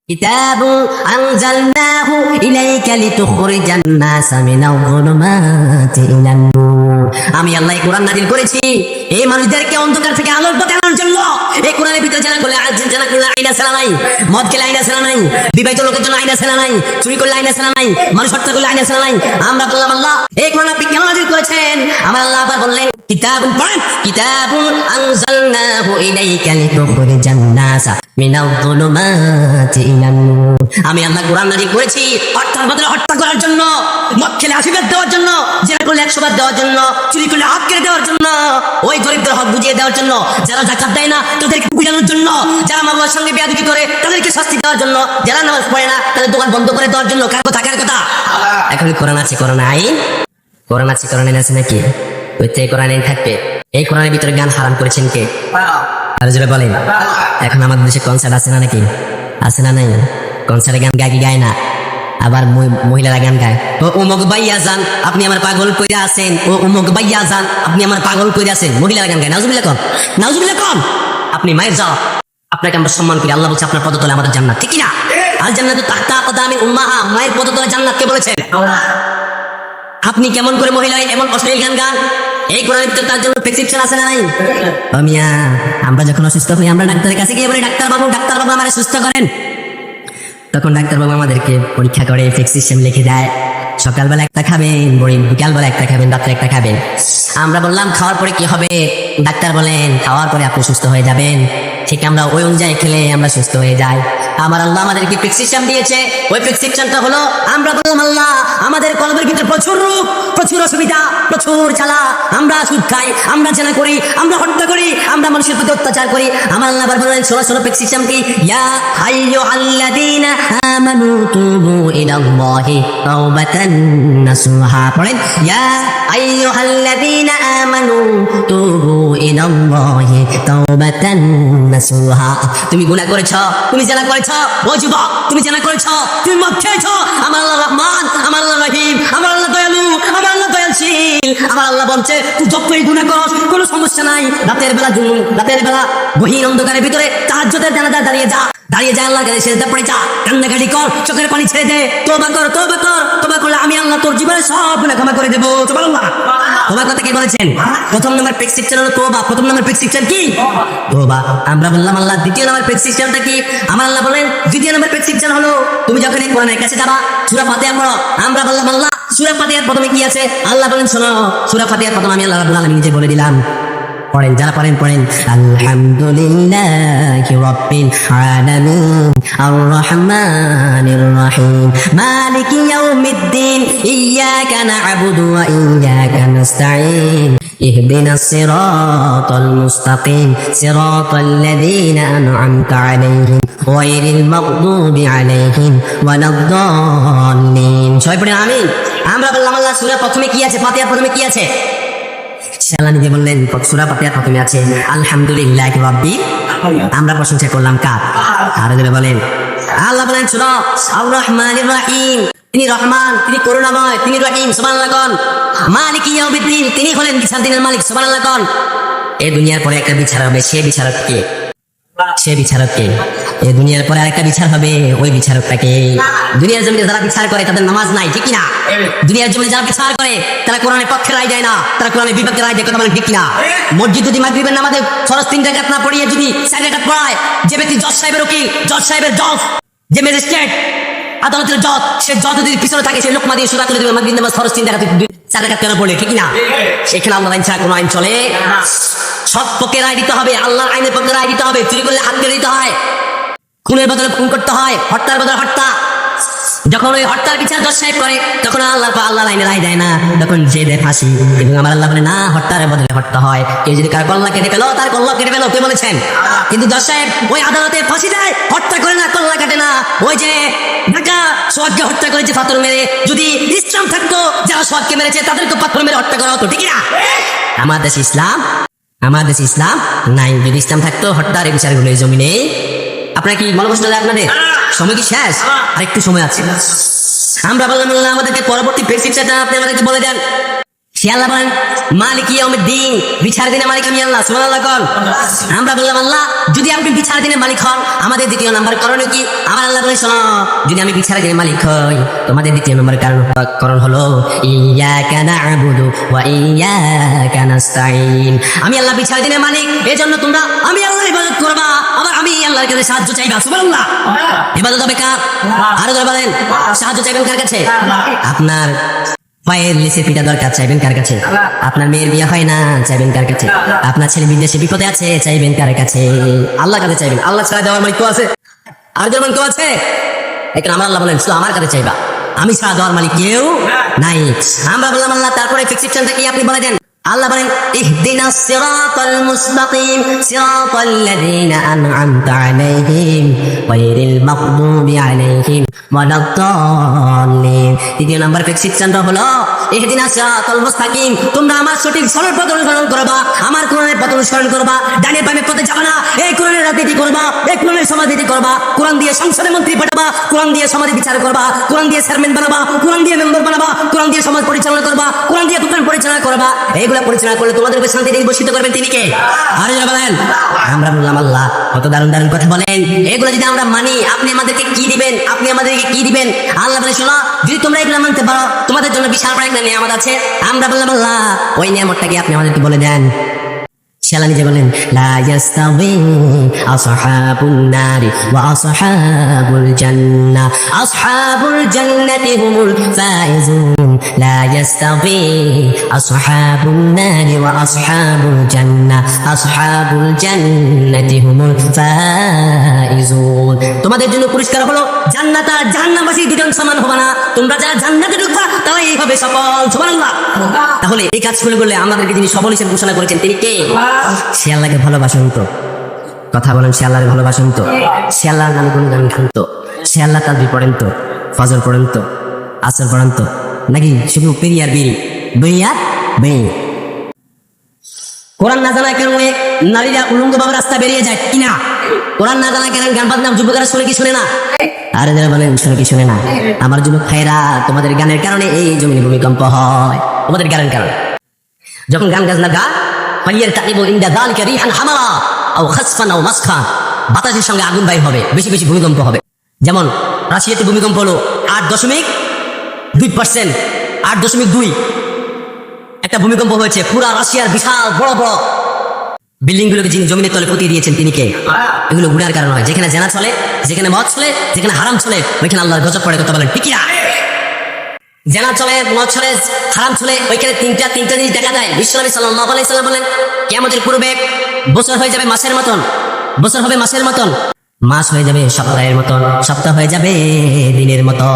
কিতাবু আনজালনাহু ইলাইকা লিতুখরিজান নাসা মিনাল যুলুমাতি ইলান নূর। আমি আল্লাহ কোরআন নাযিল করেছি এই মানুষদেরকে অন্ধকার থেকে আলোর পথে আনার জন্য। এই কোরআনের ভিতরে জানা করলে আইন আছে না নাই, মদ খেলে আইন আছে না নাই, বিবাহিত লোকের জন্য আইন আছে না নাই, চুরি করলে আইন আছে না নাই, মানুষ হত্যা করলে আইন আছে না নাই। আমরা বললাম আল্লাহ এই কোরআন আপনি কেন নাযিল করেছেন? আমার আল্লাহ আবার বললেন কিতাবুন পড়েন, কিতাবুন আনজালনাহু ইলাইকা লিতুখরিজান নাসা মিনাল যুলুমাতি ইলান নূর। আমি আল্লাহ কোরআন নাযিল করেছি হত্যার বদলে হত্যা করার জন্য, মদ খেলে 80 বার দেওয়ার জন্য, জেনা করলে 100 বার দেওয়ার জন্য, চুরি করলে হক কেড়ে দেওয়ার জন্য, ওই গরিবদের হক বুঝিয়ে দেওয়ার জন্য, যারা যাকাত দেয় না তাদেরকে বুঝানোর জন্য, যারা মামলার সঙ্গে বেয়াদবি করে তাদেরকে শাস্তি দেওয়ার জন্য, যারা নামাজ পড়ে না তাদের দোকান বন্ধ করে দেওয়ার জন্য। কার কথা? কার কথা? এখন কোরআন আছে, কোরআন আইন, কোরআন আছে, কোরআন আইন আছে নাকি? ওই তো কোরআন আইন থাকবে। এই কোরআনের ভিতরে গান হারাম করেছেন কে? আর যারা বলেন এখন আমাদের দেশে কনসার্ট আছে না নাকি? আছে না নাই? কনসার্টে গান গায় কি গায় না? আবার মহিলারা গান গায়, ও উমুক ভাইয়া যান আপনি আমার পাগল কইরা আছেন, ও উমুক ভাইয়া যান আপনি আমার পাগল কইরা আছেন। মহিলারা গান গায়। নাউজুবিল্লাহ কোন, নাউজুবিল্লাহ কোন। আপনি মায়ের যাও, আপনাকে আমরা সম্মান করি। আল্লাহ বলছে আপনার পদতলে আমাদের জান্নাত, ঠিক না? আল জান্নাতু তাহতা আকদামি উম্মাহা, মায়ের পদতলে জান্নাত কে বলেছেন? আপনি কেমন করে মহিলা এমন অশ্লীল গান গান? এই কোরআনের ভিতরে তার জন্য প্রেসক্রিপশন আছে না নাই? মিয়া, আমরা যখন অসুস্থ হই আমরা ডাক্তারের কাছে গিয়ে বলি ডাক্তার বাবু আমারে সুস্থ করেন। তখন ডাক্তার বাবু আমাদেরকে পরীক্ষা করে প্রেসক্রিপশন লিখে দেয়। সকালবেলা একটা খাবেন, বিকালবেলা একটা খাবেন, রাত্রে একটা খাবেন। আমরা বললাম খাওয়ার পরে কি হবে? ডাক্তার বলেন খাওয়ার পরে আপনি সুস্থ হয়ে যাবেন। ঠিক আমরা ওই অনুযায়ী খেলে আমরা সুস্থ হয়ে যাই। আমার আল্লাহ আমাদেরকে প্রেসক্রিপশন দিয়েছে, ওই প্রেসক্রিপশনটা হলো আমরা বললাম আল্লাহ আমাদের কলমের ভিতরে প্রচুর রূপ, প্রচুর অসুবিধা, প্রচুর জ্বালা। আমরা সুদ খাই, আমরা জেনা করি, আমরা হত্যা করি, আমরা মানুষের প্রতি অত্যাচার করি। আমার আল্লাহ আবার বললেন ষোলো প্রেসক্রিপশন কি? ইয়া আইয়ুহাল্লাযীনা আমানু তুবু ইলাল্লাহি তাওবাতান নাসুহা। পড়েন, ইয়া আইয়ুহাল্লাযীনা আমানু তুবু ইলাল্লাহি তাওবাতান নাসুহা। তুমি গুনাহ করেছো, তুমি জেনা করেছো, ও যুবক তুমি জেনা করেছো, তুমি মদ খেয়েছো, আমার আল্লাহ রহমান, আমার আল্লাহ রহিম, আমার আল্লাহ দয়ালু, আমার আল্লাহ দয়ালশীল। আমার আল্লাহ বলছে তুই যতই গুনাহ করস কোনো সমস্যা নাই। রাতের বেলা গহীন অন্ধকারের ভিতরে তাহাজ্জুদের জানাজায় দাঁড়িয়ে যা আল্লাহর কাছে সেজদা পড়ে যা, কান্নাকাটি কর, চোখের পানি ছেড়ে দে, তওবা কর। তওবা করলে আমি আল্লাহ তোর জীবনের সব গুনাহ ক্ষমা করে দেব। সুবহানাল্লাহ। তওবার কথা কে বলেছেন? প্রথম নাম্বার প্রেসক্রিপশন হলো তওবা। প্রথম নাম্বার প্রেসক্রিপশন কি? তওবা। আমরা বললাম আল্লাহ দ্বিতীয় নাম্বার প্রেসক্রিপশনটা কি? আমার আল্লাহ বলেন দ্বিতীয় নাম্বার প্রেসক্রিপশন হলো তুমি যখন এই কোরআনের কাছে যাবা সূরা ফাতিহা পড়ো। আমরা বললাম আল্লাহ সূরা ফাতিহার প্রথমে কি আছে? আল্লাহ বলেন শোনো, সূরা ফাতিহার প্রথমে আমি আল্লাহ রাব্বুল আলামিন নিজে বলে দিলাম। পড়েন, যারা পড়েন আলহামদুলিল্লাহি রাব্বিল আলামিন আর রহমানির রহিম মালিকি ইয়াউমিদ্দিন ইয়্যাকা না'বুদু ওয়া ইয়্যাকা নাস্তাঈন ইহদিনাস সিরাতাল মুস্তাকিম সিরাতাল লাযীনা আন'আমতা আলাইহিম গায়রিল মাগদুবি আলাইহিম ওয়ালাদ-দাল্লিন। সবাই পড়েন আমিন। আমরা বললাম আল্লাহ সূরা প্রথমে কি আছে? ফাতিহার প্রথমে কি আছে? আল্লাহ নিজে বললেন সূরা ফাতিহার প্রথমে আছে আলহামদুলিল্লাহি রাব্বিল। আমরা প্রশংসা করলাম কার? আর যারা বলেন আল্লাহ বলেন শোনো আর রহমানির রহিম, তিনি রহমান, তিনি করুণাময়, তিনি রহিম। সুবহানাল্লাহ কোন। মালিকি ইয়াউমিদ্দিন, তিনি হলেন বিচার দিনের মালিক। সুবহানাল্লাহ কোন। এই দুনিয়ার পরে একটা বিচার হবে, সে বিচারক কে? এই দুনিয়ার পরে আরেকটা বিচার হবে, ওই বিচারকটাকে। দুনিয়ার জমিনে যারা বিচার করে তাদের নামাজ নাই, ঠিক না? দুনিয়ার জমিনে যারা বিচার করে তারা কোরআনের পক্ষে রায় দেয় না, তারা কোরআনের বিপক্ষে রায় দেয়, কথা বলেন ঠিক না? মসজিদ যদি মাগরিবের নামাজে ফরজ 3 রাকাত না পড়িয়ে যদি 4 রাকাত পড়ায়, যে ব্যক্তি জজ সাহেবের উকিল, জজ সাহেবের জজ, যে ম্যাজিস্ট্রেট, আদালতের জজ, সে জজ যদি পিছনে থাকে সে লোকমা দিয়ে সুরা করে দেবে মাগরিব নামাজ ফরজ 3 রাকাত 4 রাকাত কেন পড়লে, ঠিক না? সেখানে আল্লাহর আইন ছাড়া কোনো আইন চলে? সব পক্ষে রায় দিতে হবে, আল্লাহর আইনের পক্ষে রায় দিতে হবে। চুরি করলে হাত কেটে দিতে হয়, খুনের বদলে খুন করতে হয়, হত্যার বদলে হত্যা। যখন ওই হত্যার বিচার জজ সাহেব করে তখন আল্লাহর আইনে রায় দেয় না, তখন যে দেয় ফাঁসি। এবং আমার আল্লাহ বলে না, হত্যার বদলে হত্যা হয়। কেউ যদি কার কল্লা কেটে ফেলো তার কল্লা কেটে ফেলো, কে বলেছেন? কিন্তু জজ সাহেব ওই আদালতে ফাঁসি দেয়, হত্যা করে না, কল্লা কাটে না। ওই যে ঢাকা সোহাগকে হত্যা করেছে পাথর মেরে, যদি ইসলাম থাকতো যারা সোহাগকে মেরেছে তাদেরকে পাথর মেরে হত্যা করা হতো, ঠিক না? আমার দেশে ইসলাম নাই। যদি ইসলাম থাকতো হত্যার এই বিচারগুলো এই জমিনে। আপনার কি মনে কষ্ট আপনাদের? সময় কি শেষ? আর একটু সময় আছে। আমরা বললাম আমাদেরকে পরবর্তী প্রেসক্রিপশনটা আপনি আমাদেরকে বলে দেন। সে আল্লাহ বলেন মালিক ইয়াউমিদ্দিন, বিচার দিনের মালিক আমি আল্লাহ। সুবহানাল্লাহ কোন। আমরা বললাম আল্লাহ যদি আপনি বিচার দিনের মালিক হন, আমাদের দ্বিতীয় নাম্বার করণীয় কি? আমার আল্লাহ বলে শোনো, যদি আমি বিচার দিনের মালিক হই, তোমাদের দ্বিতীয় নম্বর কারণ হলো ইয়াকা না'বুদু ওয়া ইয়াকা নাস্তাঈন। আমি আল্লাহ বিচার দিনের মালিক, এজন্য তোমরা আমি আল্লাহর ইবাদত করবা, আবার আমি আল্লাহর কাছে সাহায্য চাইবা। সুবহানাল্লাহ। ইবাদত হবে কার? আরো জোরে বলেন। সাহায্য চাইবেন কার কাছে? আপনার পায়ের নিচে পিটা দরকার, চাইবেন কার কাছে? আপনার মেয়ের বিয়ে হয় না, চাইবেন কার কাছে? আপনার ছেলে বিদেশে বিপদে আছে, চাইবেন কার কাছে? আল্লাহর কাছে চাইবেন। আল্লাহ ছাড়া দেওয়ার মালিক কেউ আছে? আর যেমন কেউ আছে? এখানে আমার আল্লাহ বলেন শুধু আমার কাছে চাইবা, আমি ছাড়া দেওয়ার মালিক কেউ নাই। আমরা বললাম আল্লাহ, তারপরে প্রেসক্রিপশনটা কি আপনি বলে দেন। আল্লাহ বলেন ইহদিনাস সিরাতাল মুস্তাকিম সিরাতাল লাযিনা আন'আমতা আলাইহিম গায়রিল মাগদুবি আলাইহিম ওয়ালাদ-দাল্লিন। দ্বিতীয় নাম্বার প্রেসক্রিপশনটা হলো ইহদিনাস সিরাতাল মুস্তাকিম, তোমরা আমার সঠিক সরল পথ অনুসরণ করবা, আমার কোরআনের পথ অনুসরণ করবা, ডানে বামে পথে যাবা না। এই কোরআনের রাজনীতি করবা, এই কোরআনের সমাজনীতি করবা, কোরআন দিয়ে সংসদে মন্ত্রী পাঠাবা, কোরআন দিয়ে সমাজে বিচার করবা, কোরআন দিয়ে চেয়ারম্যান বানাবা, কোরআন দিয়ে মেম্বার বানাবা, কোরআন দিয়ে সমাজ পরিচালনা করবা, কোরআন দিয়ে দোকান পরিচালনা করবা। এইগুলা পরিচালনা করলে তোমাদেরকে শান্তি দিয়ে বসিত করবেন তিনি কে? আর যারা বলেন আমরা বললাম আল্লাহ কত দারুণ দারুণ কথা বলেন। এগুলো যদি আমরা মানি, আপনি আমাদেরকে কি দিবেন? আপনি আমাদেরকে কি দিবেন? আল্লাহ বলে শোনো, যদি তোমরা এগুলো মানতে পারো, তোমাদের জন্য বিশাল বড় একটা নিয়ামত আছে। আমরা বললাম আল্লাহ ওই নিয়ামতটাকে আপনি আমাদেরকে বলে দেন। সে আল্লাহ নিজে বলেন লা ইয়াস্তাউই আসহাবুন নারি ওয়া আসহাবুল জান্নাহ, আসহাবুল জান্নাতি হুমুল ফাইজুন। লা ইয়াস্তাউই আসহাবুন নারি ওয়া আসহাবুল জান্নাহ, আসহাবুল জান্নাতি হুমুল ফাইজুন। তোমাদের জন্য পুরস্কার হলো জান্নাত আর জাহান্নামবাসী দুজন সমান হবে না। তোমরা যারা জান্নাতে ঢুকবা তারাই হবে সফল। সুবহানাল্লাহ। তাহলে এই কাজগুলো করলে আমাদেরকে যিনি সফল হিসেবে ঘোষণা করেছেন তিনি কে? সে আল্লাহকে ভালোবাসুন তো। কথা বলেন, সে আল্লাহকে ভালোবাসুন তো। সে আল্লাহর নাম গুণগান গান তো। সে আল্লাহ তাসবিহ পড়েন তো, ফজর পড়েন তো, আসর পড়েন তো, নাকি শুধু পেরি আর বিড়ি, বই আর বই? কোরআন না জানার কারণে নারীরা উলঙ্গ ভাবে রাস্তা বেরিয়ে যায় কিনা? কোরআন না জানার কারণে গান বাজনা যুবকেরা শুনে কি শুনে না? আর যারা বলেন শুনে কি শুনে না? আমার যুবক ভাইরা, তোমাদের গানের কারণে এই জমিনে ভূমিকম্প হয়, তোমাদের গানের কারণে। যখন গান গাজনা গা বাতাসের সঙ্গে আগুন বাইর হবে, বেশি বেশি ভূমিকম্প হবে। যেমন রাশিয়াতে ভূমিকম্প হলো 8.2%, 8.2 একটা ভূমিকম্প হয়েছে। পুরা রাশিয়ার বিশাল বড় বড় বিল্ডিং গুলোকে যিনি জমিনের তলে পুঁতিয়ে দিয়েছেন তিনি কে? এগুলো গুনার কারণ হয়। যেখানে জেনা চলে, যেখানে মদ চলে, যেখানে হারাম চলে, ওইখানে আল্লাহর গজব পড়ে। কথা বলেন ঠিক না? জেনা চলে, মদ চলে, হারাম চলে, ওইখানে তিনটা জিনিস দেখা যায়। বিশ্বনবী সাল্লাল্লাহু আলাইহি সাল্লাম বলেন কিয়ামতের পূর্বে বছর হয়ে যাবে মাসের মতন, বছর হবে মাসের মতন, মাস হয়ে যাবে সপ্তাহের মতন, সপ্তাহ হয়ে যাবে দিনের মতো।